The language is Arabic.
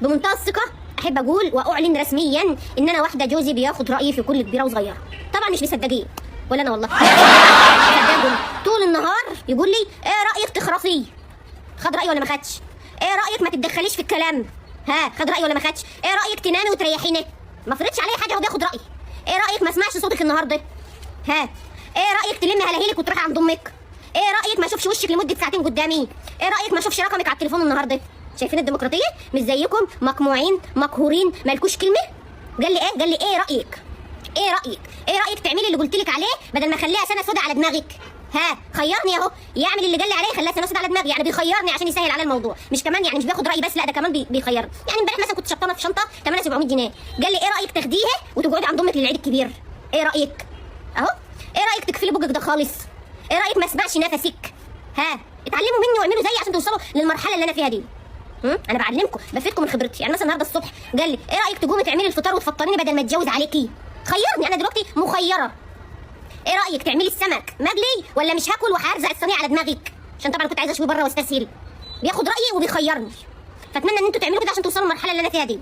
بمنتهى الثقه احب اقول واعلن رسميا ان انا واحده جوزي بياخد رايي في كل كبيره وصغيره. طبعا مش مصدقين ولا انا والله. مصدقين. طول النهار يقول لي ايه رايك تخرفي؟ خد رايي ولا ما خدش؟ ايه رايك ما تتدخليش في الكلام؟ ها خد رايي ولا ما خدش؟ ايه رايك تنامي وتريحيني؟ ما فرضش عليا حاجه، هو بياخد رايي. ايه رايك ما اسمعش صوتك النهارده؟ ها ايه رايك تلمي هلاهيلك وتروحي عند امك؟ ايه رايك ما اشوفش وشك لمده ساعتين قدامي؟ ايه رايك ما اشوفش رقمك على التليفون النهارده؟ شايفين الديمقراطيه؟ مش زيكم مقموعين مقهورين مالكوش كلمه. قال لي ايه؟ قال لي ايه رايك؟ ايه رايك؟ ايه رايك تعملي اللي قلت لك عليه بدل ما اخليها سنه سودا على دماغك؟ ها خيرني اهو، يعمل اللي قال لي عليه خلاها سنه سودا على دماغي، يعني بيخيرني عشان يسهل على الموضوع، مش كمان يعني مش بياخد رايي بس، لا ده كمان بيخيرني. يعني امبارح مثلا كنت شطانه في شنطه ثمنها 700 جنيه، قال لي ايه رايك تاخديها وتقعدي عند امك للعيد الكبير؟ ايه رايك؟ اهو ايه رايك تقفلي بوجك ده خالص؟ ايه رايك ما اسمعش نفسك؟ ها اتعلموا مني واعملوا زيي عشان توصلوا للمرحله اللي انا فيها دي. انا بعلمكم بفيدكم من خبرتي. يعني مثلا النهارده الصبح قال لي ايه رايك تقومي تعملي الفطار وتفطريني بدل ما اتجوز عليكي؟ خيرني انا دلوقتي مخيره. ايه رايك تعملي السمك مقلي ولا مش هاكل وهرزع الصينيه على دماغك؟ عشان طبعا كنت عايزه اشوي بره واستسهل. بياخد رايي وبيخيرني. فاتمنى ان انتوا تعملوا كده عشان توصلوا للمرحله اللي انا فيها دي.